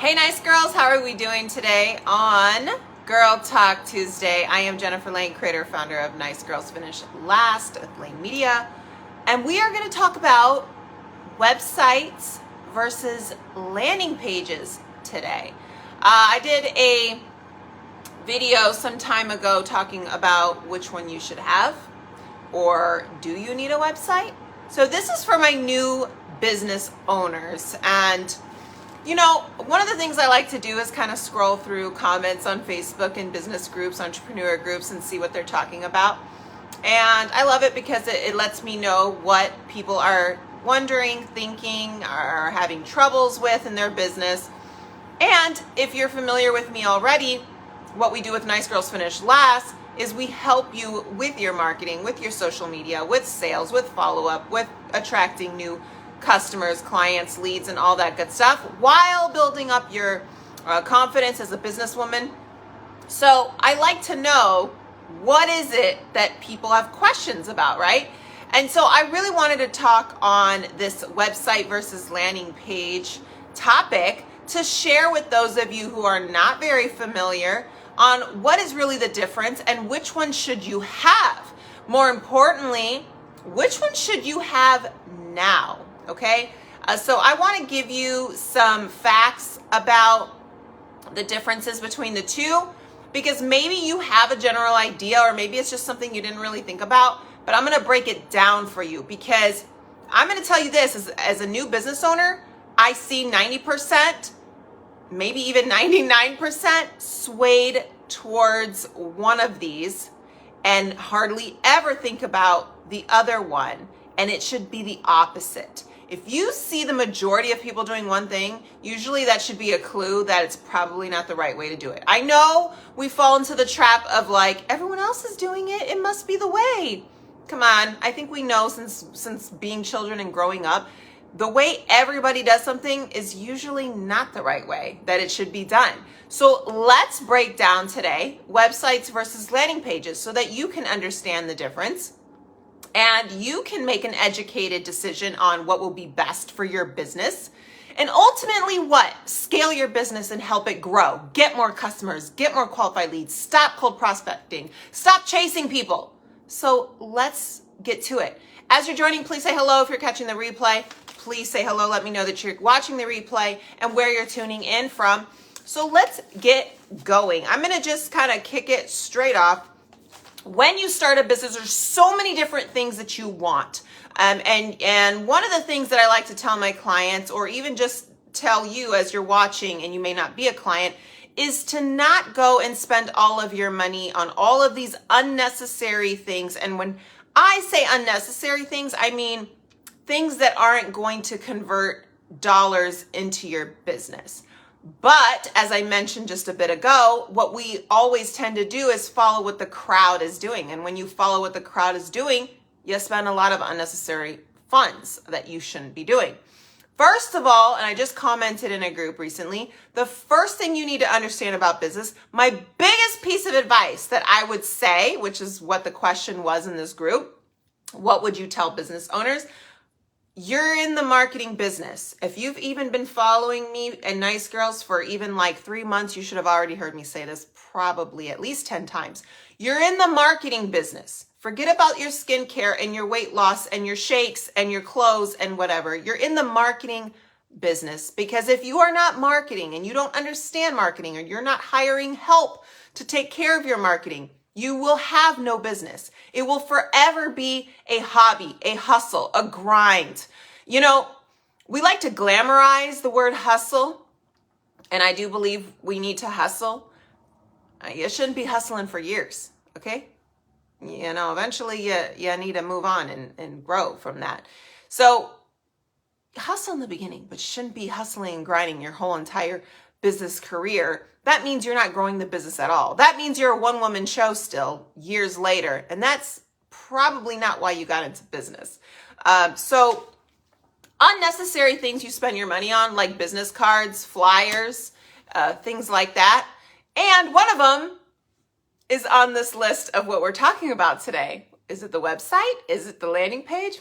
Hey nice girls, how are we doing today on Girl Talk Tuesday? I am Jennifer Lane, creator, founder of Nice Girls Finish Last with Lane Media, and we are going to talk about websites versus landing pages today. I did a video some time ago talking about which one you should have, or do you need a website? So this is for my new business owners, and you know, one of the things I like to do is kind of scroll through comments on Facebook and business groups, entrepreneur groups, and see what they're talking about. And I love it because it lets me know what people are wondering, thinking, are having troubles with in their business. And if you're familiar with me already, what we do with Nice Girls Finish Last is we help you with your marketing, with your social media, with sales, with follow-up, with attracting new customers, clients, leads, and all that good stuff while building up your confidence as a businesswoman. So I like to know, what is it that people have questions about, right? And so I really wanted to talk on this website versus landing page topic to share with those of you who are not very familiar on what is really the difference and which one should you have. More importantly, which one should you have now? Okay, so I want to give you some facts about the differences between the two, because maybe you have a general idea, or maybe it's just something you didn't really think about, but I'm going to break it down for you, because I'm going to tell you this, as a new business owner, I see 90%, maybe even 99% swayed towards one of these and hardly ever think about the other one, and it should be the opposite. If you see the majority of people doing one thing, usually that should be a clue that it's probably not the right way to do it. I know we fall into the trap of like, everyone else is doing it, it must be the way. Come on, I think we know since being children and growing up, the way everybody does something is usually not the right way that it should be done. So let's break down today websites versus landing pages so that you can understand the difference. And you can make an educated decision on what will be best for your business. And ultimately what? Scale your business and help it grow. Get more customers, get more qualified leads, stop cold prospecting, stop chasing people. So let's get to it. As you're joining, please say hello. If you're catching the replay, please say hello. Let me know that you're watching the replay and where you're tuning in from. So let's get going. I'm going to just kind of kick it straight off. When you start a business, there's so many different things that you want. And one of the things that I like to tell my clients, or even just tell you as you're watching and you may not be a client, is to not go and spend all of your money on all of these unnecessary things. And when I say unnecessary things, I mean things that aren't going to convert dollars into your business. But as I mentioned just a bit ago, what we always tend to do is follow what the crowd is doing. And when you follow what the crowd is doing, you spend a lot of unnecessary funds that you shouldn't be doing. First of all, and I just commented in a group recently, the first thing you need to understand about business, my biggest piece of advice that I would say, which is what the question was in this group, what would you tell business owners? You're in the marketing business. If you've even been following me and Nice Girls for even like 3 months, you should have already heard me say this probably at least 10 times. You're in the marketing business. Forget about your skincare and your weight loss and your shakes and your clothes and whatever. You're in the marketing business, because if you are not marketing and you don't understand marketing, or you're not hiring help to take care of your marketing, you will have no business. It will forever be a hobby, a hustle, a grind. You know, we like to glamorize the word hustle, and I do believe we need to hustle. You shouldn't be hustling for years, okay? You know, eventually you need to move on and grow from that. So hustle in the beginning, but you shouldn't be hustling and grinding your whole entire business career. That means you're not growing the business at all. That means you're a one-woman show still years later. And that's probably not why you got into business. So unnecessary things you spend your money on, like business cards, flyers, things like that. And one of them is on this list of what we're talking about today. Is it the website? Is it the landing page?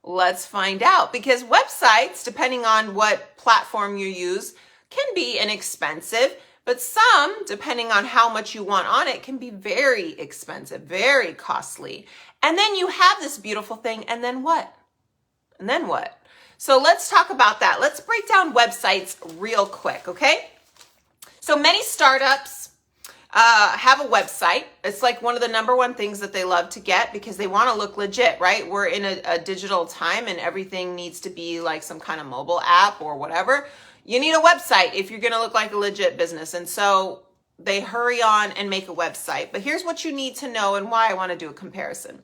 Let's find out, because websites, depending on what platform you use, can be inexpensive, but some, depending on how much you want on it, can be very expensive, very costly. And then you have this beautiful thing, and then what? And then what? So let's talk about that. Let's break down websites real quick, okay? So many startups have a website. It's like one of the number one things that they love to get because they want to look legit, right? We're in a digital time and everything needs to be like some kind of mobile app or whatever. You need a website if you're going to look like a legit business. And so they hurry on and make a website. But here's what you need to know and why I want to do a comparison.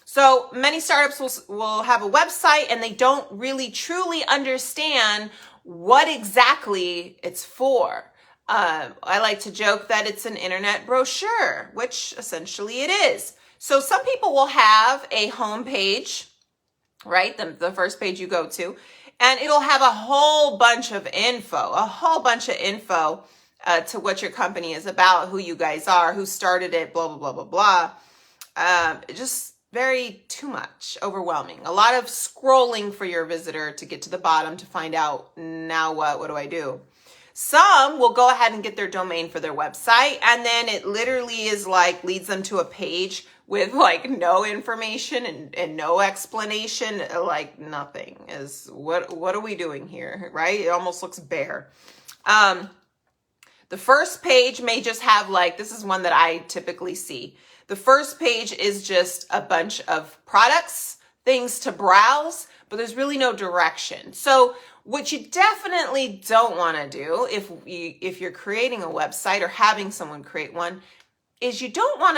So many startups will have a website and they don't really truly understand what exactly it's for. I like to joke that it's an internet brochure, which essentially it is. So some people will have a home page, right? The first page you go to, and it'll have a whole bunch of info, to what your company is about, who you guys are, who started it, blah, blah, blah, blah, blah. Just very too much, overwhelming. A lot of scrolling for your visitor to get to the bottom to find out, now what do I do? Some will go ahead and get their domain for their website, and then it literally is like leads them to a page with like no information and no explanation, like nothing. Is what are we doing here, right? It almost looks bare. The first page may just have like, this is one that I typically see. The first page is just a bunch of products, things to browse, but there's really no direction. So what you definitely don't want to do if you're creating a website or having someone create one is you don't want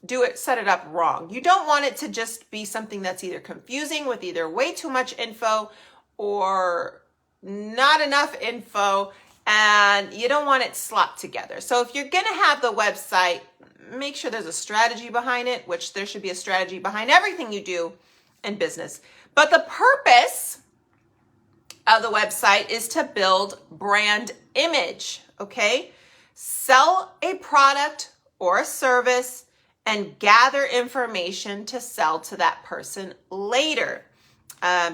to set it up wrong. You don't want it to just be something that's either confusing with either way too much info or not enough info, and you don't want it slopped together. So if you're going to have the website, make sure there's a strategy behind it, which there should be a strategy behind everything you do in business. But the purpose of the website is to build brand image, okay? Sell a product or a service and gather information to sell to that person later.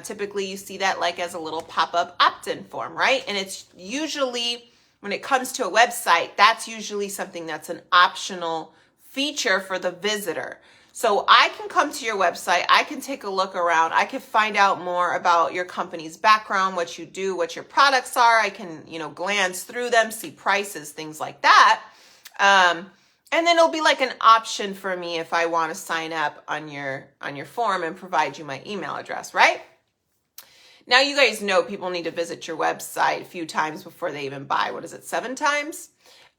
Typically you see that like as a little pop-up opt-in form, right? And it's usually, when it comes to a website, that's usually something that's an optional feature for the visitor. So I can come to your website, I can take a look around, I can find out more about your company's background, what you do, what your products are. I can, glance through them, see prices, things like that. And then it'll be like an option for me if I want to sign up on your form and provide you my email address, right? Now you guys know people need to visit your website a few times before they even buy. What is it, 7 times?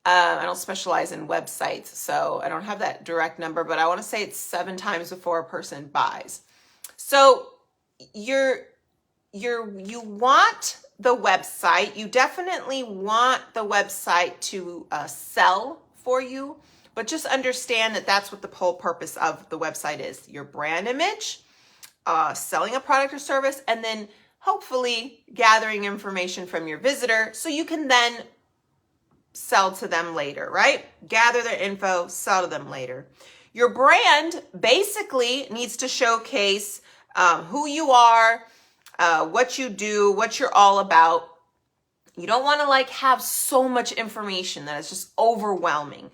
I don't specialize in websites, so I don't have that direct number, but I want to say it's 7 times before a person buys. So you want the website, you definitely want the website to sell for you, but just understand that that's what the whole purpose of the website is. Your brand image, selling a product or service, and then hopefully gathering information from your visitor so you can then sell to them later, right? Gather their info, sell to them later. Your brand basically needs to showcase who you are, what you do, what you're all about. You don't want to have so much information that it's just overwhelming.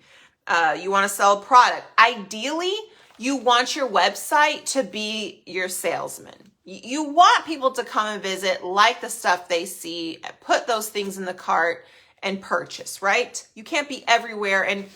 You want to sell a product. Ideally, you want your website to be your salesman. You want people to come and visit, like the stuff they see, put those things in the cart, and purchase, right? You can't be everywhere. And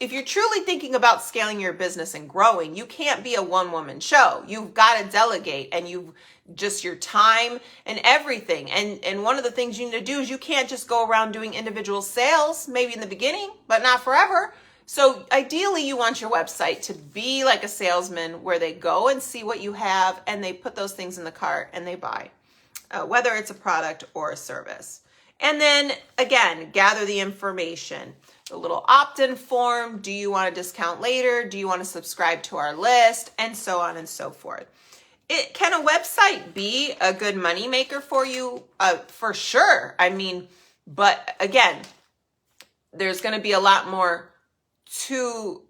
if you're truly thinking about scaling your business and growing, you can't be a one-woman show. You've got to delegate, and you've just your time and everything. And one of the things you need to do is you can't just go around doing individual sales, maybe in the beginning, but not forever. So ideally, you want your website to be like a salesman where they go and see what you have and they put those things in the cart and they buy, whether it's a product or a service. And then again, gather the information, the little opt-in form. Do you want a discount later? Do you want to subscribe to our list? And so on and so forth. Can a website be a good money maker for you? For sure. But again, there's going to be a lot more to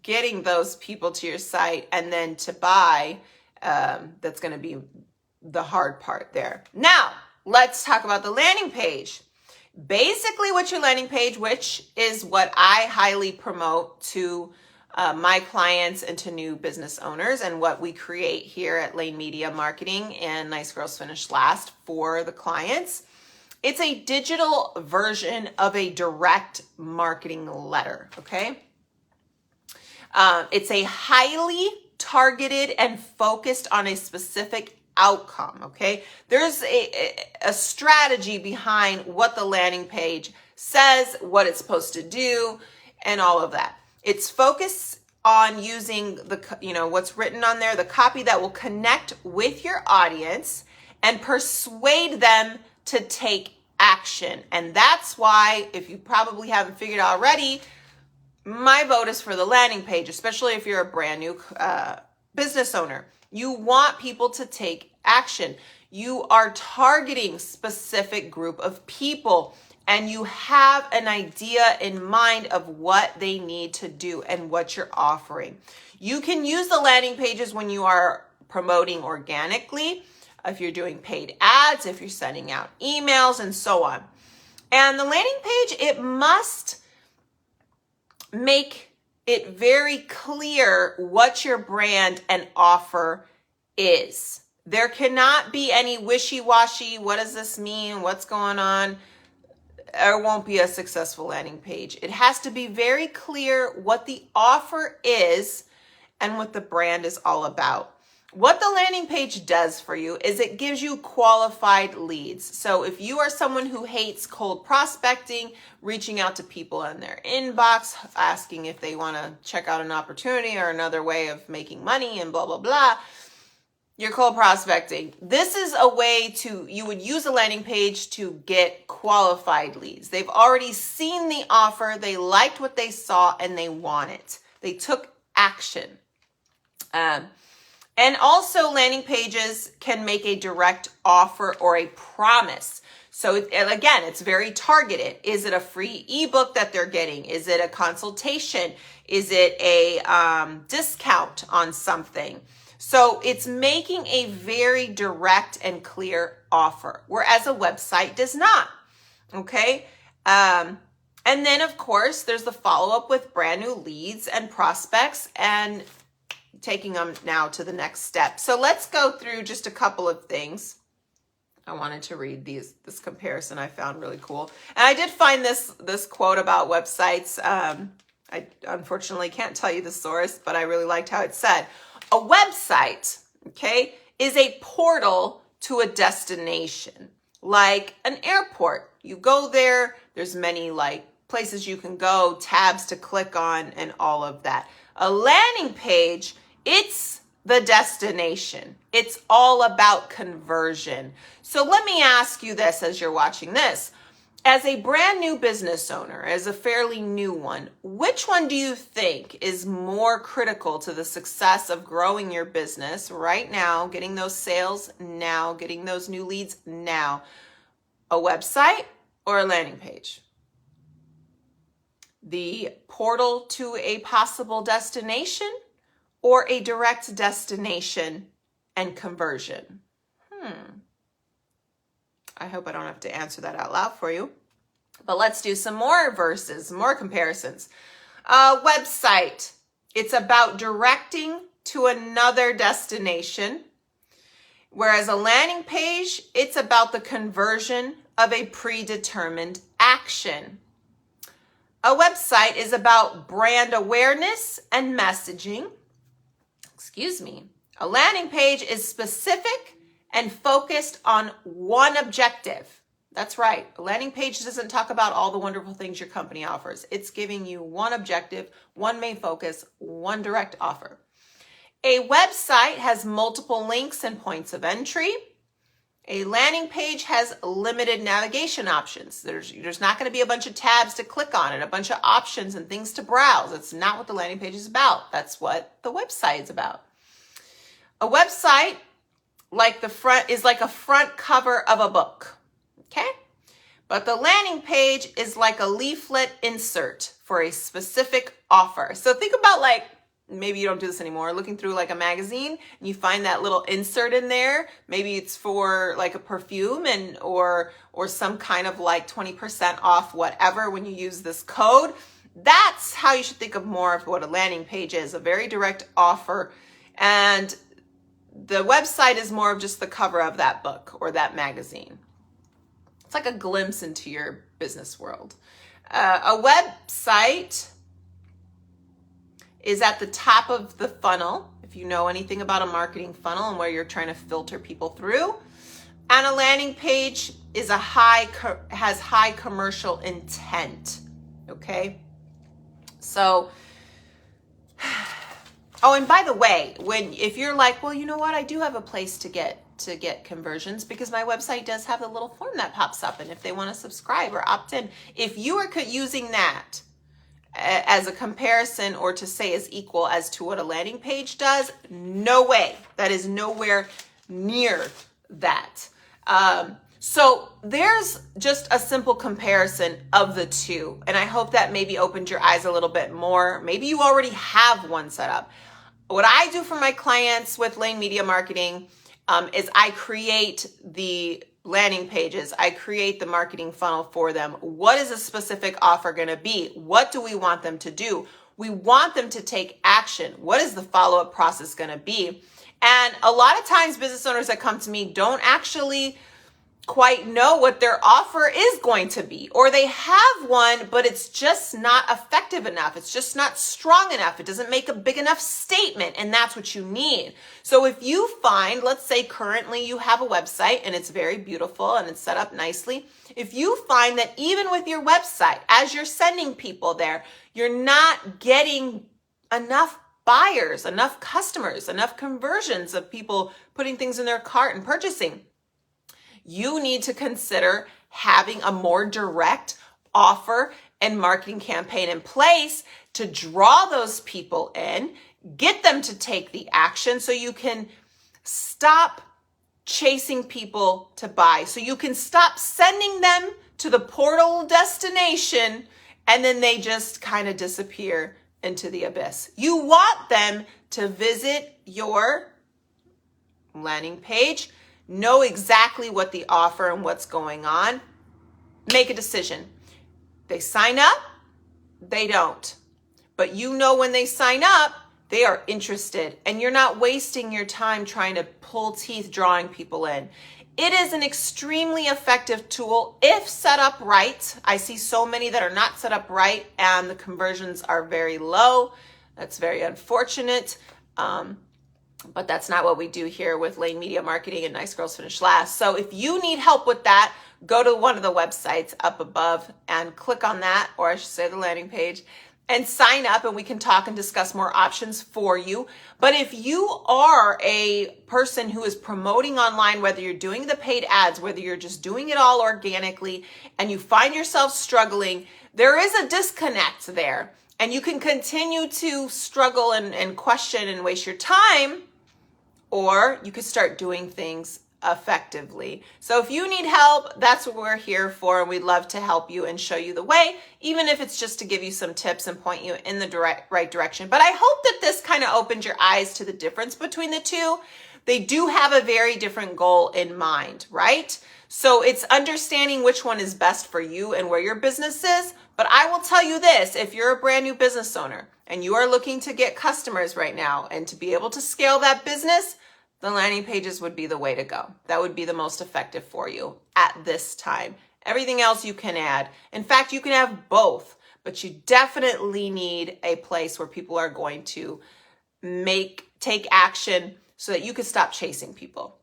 getting those people to your site and then to buy. That's going to be the hard part there. Now, let's talk about the landing page. Basically, what your landing page, which is what I highly promote to my clients and to new business owners, and what we create here at Lane Media Marketing and Nice Girls Finish Last for the clients. It's a digital version of a direct marketing letter, okay? It's a highly targeted and focused on a specific outcome, okay? There's a strategy behind what the landing page says, what it's supposed to do, and all of that. It's focused on using what's written on there, the copy that will connect with your audience and persuade them to take action. And that's why, if you probably haven't figured out already, my vote is for the landing page, especially if you're a brand new business owner. You want people to take action. You are targeting specific group of people, and you have an idea in mind of what they need to do and what you're offering. You can use the landing pages when you are promoting organically, if you're doing paid ads, if you're sending out emails, and so on. And the landing page, it must make it very clear what your brand and offer is. There cannot be any wishy-washy, what does this mean, what's going on? There won't be a successful landing page. It has to be very clear what the offer is and what the brand is all about. What the landing page does for you is it gives you qualified leads. So if you are someone who hates cold prospecting, reaching out to people in their inbox, asking if they want to check out an opportunity or another way of making money and blah, blah, blah, you're cold prospecting. This is a way you would use a landing page to get qualified leads. They've already seen the offer, they liked what they saw, and they want it. They took action. And also, landing pages can make a direct offer or a promise. So again, it's very targeted. Is it a free ebook that they're getting? Is it a consultation? Is it a discount on something? So it's making a very direct and clear offer, whereas a website does not, okay? And then, of course, there's the follow-up with brand new leads and prospects and taking them now to the next step. So let's go through just a couple of things. I wanted to read this comparison I found really cool. And I did find this quote about websites. I unfortunately can't tell you the source, but I really liked how it said, a website, okay, is a portal to a destination, like an airport. You go there, there's many places you can go, tabs to click on, and all of that. A landing page, it's the destination. It's all about conversion. So let me ask you this as you're watching this. As a brand new business owner, as a fairly new one, which one do you think is more critical to the success of growing your business right now, getting those sales now, getting those new leads now? A website or a landing page? The portal to a possible destination or a direct destination and conversion? I hope I don't have to answer that out loud for you. But let's do some more verses, more comparisons. Website, it's about directing to another destination. Whereas a landing page, it's about the conversion of a predetermined action. A website is about brand awareness and messaging. A landing page is specific and focused on one objective. That's right. A landing page doesn't talk about all the wonderful things your company offers. It's giving you one objective, one main focus, one direct offer. A website has multiple links and points of entry. A landing page has limited navigation options. There's not going to be a bunch of tabs to click on and a bunch of options and things to browse. That's not what the landing page is about. That's what the website is about. A website, is like a front cover of a book, okay? But the landing page is like a leaflet insert for a specific offer. So think about maybe you don't do this anymore, looking through like a magazine and you find that little insert in there, maybe it's for like a perfume and or some kind of like 20% off whatever when you use this code. That's how you should think of more of what a landing page is, a very direct offer. And the website is more of just the cover of that book or that magazine. It's like a glimpse into your business world. A website is at the top of the funnel, if you know anything about a marketing funnel and where you're trying to filter people through. And a landing page is has high commercial intent. Okay? So, oh, and by the way, if you're like, well, you know what, I do have a place to get conversions because my website does have a little form that pops up, and if they want to subscribe or opt in, if you are using that as a comparison or to say is equal as to what a landing page does, no way. That is nowhere near that. So there's just a simple comparison of the two. And I hope that maybe opened your eyes a little bit more. Maybe you already have one set up. What I do for my clients with Lane Media Marketing is I create the landing pages. I create the marketing funnel for them. What is a specific offer going to be? What do we want them to do? We want them to take action. What is the follow-up process going to be? And a lot of times business owners that come to me don't actually quite know what their offer is going to be, or they have one, but it's just not effective enough. It's just not strong enough. It doesn't make a big enough statement, and that's what you need. So if you find, let's say currently you have a website and it's very beautiful and it's set up nicely. If you find that even with your website, as you're sending people there, you're not getting enough buyers, enough customers, enough conversions of people putting things in their cart and purchasing, you need to consider having a more direct offer and marketing campaign in place to draw those people in, get them to take the action so you can stop chasing people to buy. So you can stop sending them to the portal destination and then they just kind of disappear into the abyss. You want them to visit your landing page, know exactly what the offer and what's going on, make a decision. They sign up, they don't. But you know when they sign up, they are interested, and you're not wasting your time trying to pull teeth drawing people in. It is an extremely effective tool if set up right. I see so many that are not set up right and the conversions are very low. That's very unfortunate. But that's not what we do here with Lane Media Marketing and Nice Girls Finish Last. So if you need help with that, go to one of the websites up above and click on that, or I should say the landing page, and sign up, and we can talk and discuss more options for you. But if you are a person who is promoting online, whether you're doing the paid ads, whether you're just doing it all organically, and you find yourself struggling, there is a disconnect there. And you can continue to struggle and question and waste your time, or you could start doing things effectively. So if you need help, that's what we're here for, and we'd love to help you and show you the way, even if it's just to give you some tips and point you in the right direction. But I hope that this kind of opened your eyes to the difference between the two. They do have a very different goal in mind, right? So it's understanding which one is best for you and where your business is. But I will tell you this, if you're a brand new business owner and you are looking to get customers right now and to be able to scale that business, the landing pages would be the way to go. That would be the most effective for you at this time. Everything else you can add. In fact, you can have both, but you definitely need a place where people are going to take action so that you can stop chasing people.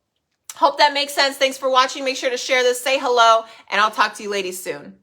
Hope that makes sense. Thanks for watching. Make sure to share this, say hello, and I'll talk to you ladies soon.